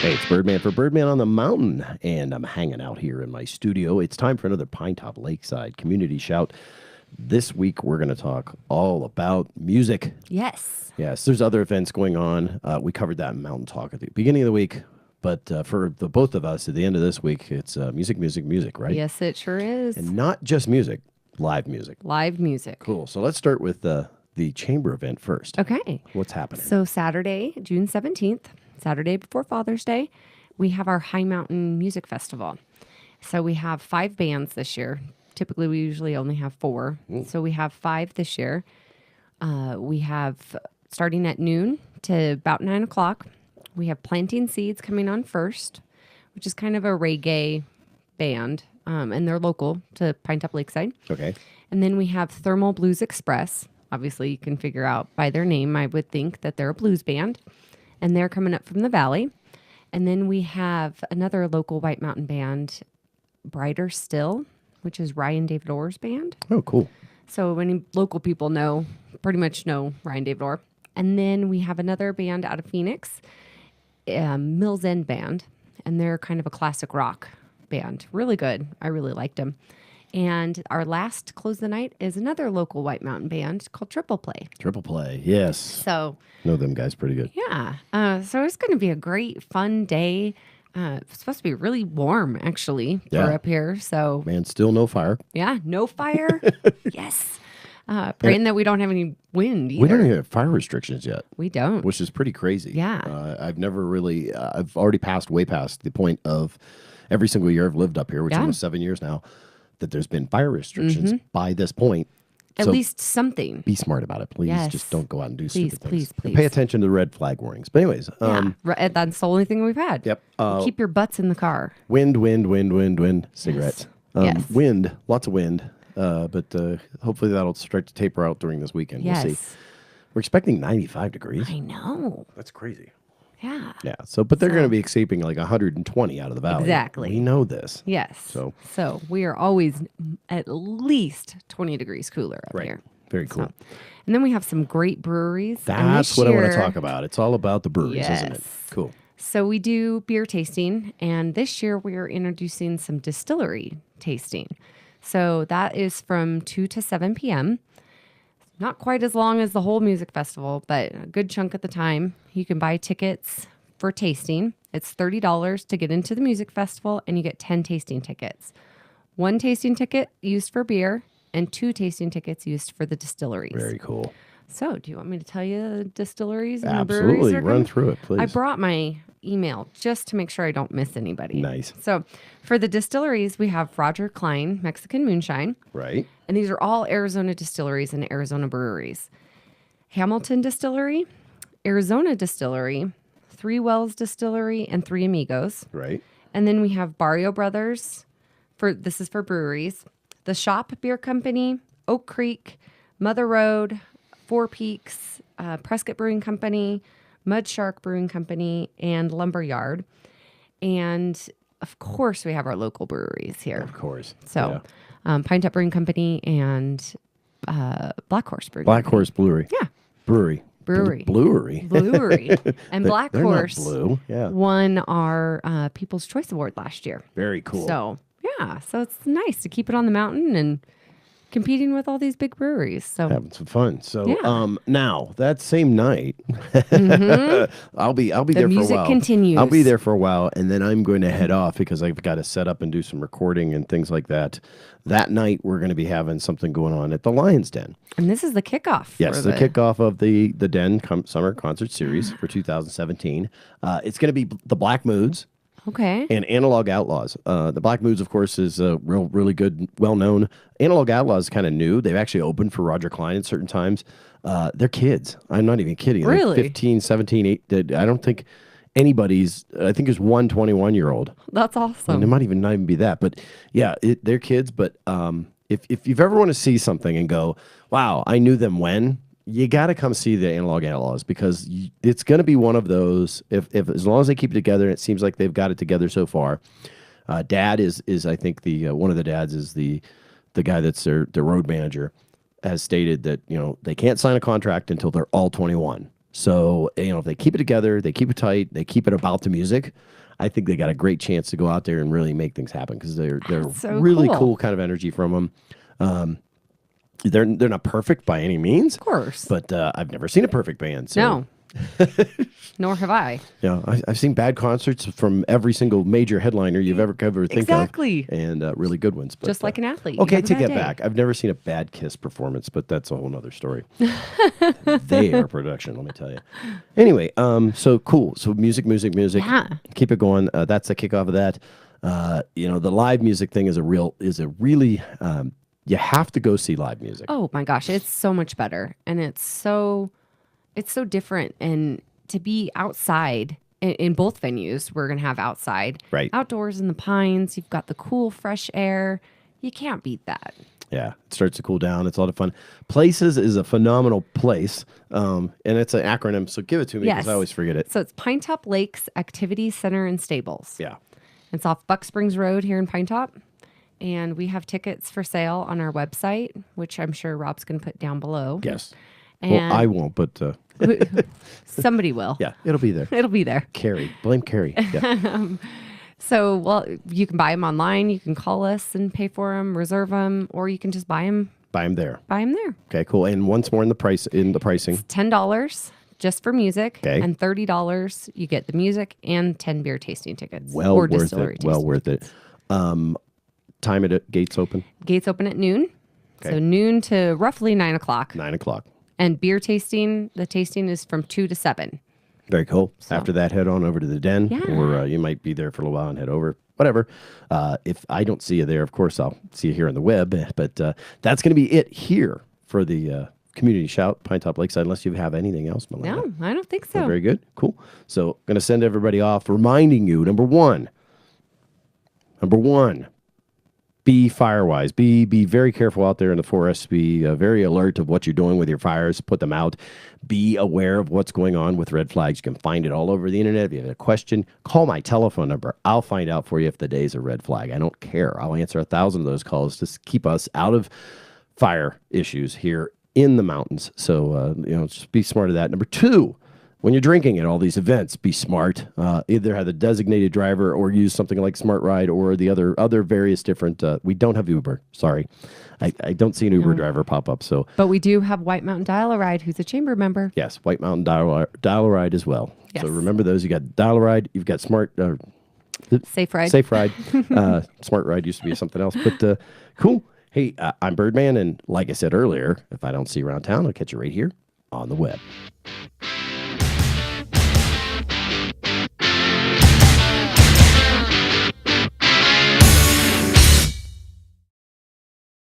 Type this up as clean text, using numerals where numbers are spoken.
Hey, it's Birdman for Birdman on the Mountain, and I'm hanging out here in my studio. It's time for another Pinetop Lakeside Community Shout. This week, we're going to talk all about music. Yes. Yes, there's other events going on. We covered that in Mountain Talk at the beginning of the week, but for the both of us, at the end of this week, it's music, music, music, right? Yes, it sure is. And not just music, live music. Live music. Cool. So let's start with the chamber event first. Okay. What's happening? So Saturday, June 17th, Saturday before Father's Day, we have our High Mountain Music Festival. So we have 5 bands this year. Typically, we usually only have 4. So we have 5 this year. We have, starting at noon to about 9 o'clock, we have Planting Seeds coming on first, which is kind of a reggae band, and they're local to Pinetop Lakeside. Okay. And then we have Thermal Blues Express. Obviously, you can figure out by their name, I would think that they're a blues band. And they're coming up from the valley. And then we have another local White Mountain band, Brighter Still, which is Ryan David Orr's band. Oh, cool. So many local people pretty much know Ryan David Orr. And then we have another band out of Phoenix, Mills End Band. And they're kind of a classic rock band. Really good. I really liked them. And our last close of the night is another local White Mountain band called Triple Play. Triple Play, yes. So Know them guys pretty good. yeah. So it's going to be a great, fun day. It's supposed to be really warm, actually, Yeah. for up here. So, Man, still no fire. yeah, no fire. Yes. Praying that we don't have any wind either. We don't even have fire restrictions yet, We don't. which is pretty crazy. Yeah. I've never really, I've already passed way past the point of every single year I've lived up here, which is Yeah. almost 7 years now, that there's been fire restrictions by this point. At So least something. be smart about it, please. Yes. Just don't go out and do Please, stupid things. please, And pay please. attention to the red flag warnings. But anyways, Yeah. That's the only thing we've had. Yep. Keep your butts in the car. Wind, cigarettes. Yes. Wind, lots of wind. But hopefully that'll start to taper out during this weekend. We'll see. Yes. We're expecting 95 degrees. I know. That's crazy. Yeah. Yeah. But they're going to be escaping like 120 out of the valley. Exactly. We know this. Yes. So we are always at least 20 degrees cooler up Right. here. Very cool. So, and then we have some great breweries. And That's this what I want to year- talk about. It's all about the breweries, isn't it? Yes. Cool. So we do beer tasting, and this year we are introducing some distillery tasting. So that is from 2 to 7 p.m. Not quite as long as the whole music festival, but a good chunk at the time. You can buy tickets for tasting. It's $30 to get into the music festival, and you get 10 tasting tickets. 1 tasting ticket used for beer, and 2 tasting tickets used for the distilleries. Very cool. So, do you want me to tell you the distilleries and the breweries? Absolutely. that are Run coming? through it, please. I brought my email just to make sure I don't miss anybody. Nice. So, for the distilleries, we have Roger Klein Mexican Moonshine, Right. and these are all Arizona distilleries and Arizona breweries. Hamilton Distillery, Arizona Distillery, Three Wells Distillery, and Three Amigos. Right. And then we have Barrio Brothers. This is for breweries. The Shop Beer Company, Oak Creek, Mother Road, Four Peaks, Prescott Brewing Company, Mud Shark Brewing Company, and Lumberyard. And of course, we have our local breweries here. Of course. So, Yeah. Pinetop Brewing Company and Black Horse Brewing Black Company. Horse Brewery. Yeah, Brewery. brewery. Bluery. Brewery. And Black They're Horse not blue. Yeah. won our People's Choice Award last year. Very cool. So, yeah. So it's nice to keep it on the mountain and competing with all these big breweries. So, Having some fun. So Yeah. now that same night, I'll be there for a music while. continues. I'll be there for a while, and then I'm going to head off because I've got to set up and do some recording and things like that. That night, we're going to be having something going on at the Lion's Den. and this is the kickoff. Yes, for the kickoff of the Den Summer Concert Series for 2017. It's going to be the Black Moods Okay. and Analog Outlaws. The Black Moods, of course, is really good, well-known. Analog Outlaws is kind of new. They've actually opened for Roger Klein at certain times. They're kids. I'm not even kidding. Like Really? 15, 17, 8. I don't think anybody's, I think there's one 21-year-old. That's And it awesome. might even not even be that. But yeah, they're kids. But if you've ever want to see something and go, wow, I knew them when, you got to come see the Analog Outlaws because it's going to be one of those. If as long as they keep it together, and it seems like they've got it together so far. Dad is I think the one of the dads is the guy that's their road manager has stated that they can't sign a contract until they're all 21. So, if they keep it together, they keep it tight, they keep it about the music, I think they got a great chance to go out there and really make things happen because they're so really cool. cool kind of energy from them. They're not perfect by any means, Of course. but I've never seen a perfect band. So. No. Nor have I. Yeah, I've seen bad concerts from every single major headliner you've ever think Exactly. of. And really good ones. But, Just like an athlete. You Okay, have a take bad that day. back. I've never seen a bad Kiss performance, but that's a whole nother story. They are production, let me tell you. Anyway, so cool. So music. Yeah. Keep it going. That's the kickoff of that. The live music thing is a really you have to go see live music. Oh my gosh, it's so much better. And it's so different. And to be outside in both venues, we're going to have outside. Right. Outdoors in the pines, you've got the cool, fresh air. You can't beat that. Yeah, it starts to cool down. It's a lot of fun. Places is a phenomenal place, and it's an acronym, so give it to me because Yes. I always forget it. So it's Pinetop Lakes Activity Center and Stables. Yeah. It's off Buck Springs Road here in Pinetop. And we have tickets for sale on our website, which I'm sure Rob's going to put down below. Yes. And Well, I won't, but somebody will. yeah, it'll be there. It'll be there. Carrie. Blame Carrie. Yeah. So, well, you can buy them online. You can call us and pay for them, reserve them, or you can just buy them Buy them there. there. Okay, cool. And once more in the pricing. $10 just for music, Okay. and $30 you get the music and 10 beer tasting tickets. Well or worth distillery it. Well tasting. worth it. Time at gates open? Gates open at noon. Okay. So noon to roughly 9 o'clock. 9:00. And beer tasting, the tasting is from 2 to 7. Very cool. After that, head on over to the den, Yeah. or you might be there for a little while and head over. Whatever. If I don't see you there, of course, I'll see you here on the web. But that's going to be it here for the community shout, Pinetop Lakeside, unless you have anything else, Malaina. No, I don't think so. Very good. Cool. So going to send everybody off, reminding you, number one, be fire-wise. Be very careful out there in the forest. Be very alert of what you're doing with your fires. Put them out. Be aware of what's going on with red flags. You can find it all over the internet. If you have a question, call my telephone number. I'll find out for you if the day's a red flag. I don't care. I'll answer 1,000 of those calls to keep us out of fire issues here in the mountains. So, just be smart of that. Number two, when you're drinking at all these events, be smart. Either have a designated driver or use something like Smart Ride or the other various different. We don't have Uber. Sorry, I don't see an Uber driver pop up. So But we do have White Mountain Dial-A-Ride, who's a chamber member. yes, White Mountain Dial-A-Ride as well. Yes. So remember those. You got Dial-A-Ride. You've got Smart Safe Ride. Safe Ride. Smart Ride used to be something else, but cool. Hey, I'm Birdman, and like I said earlier, if I don't see you around town, I'll catch you right here on the web.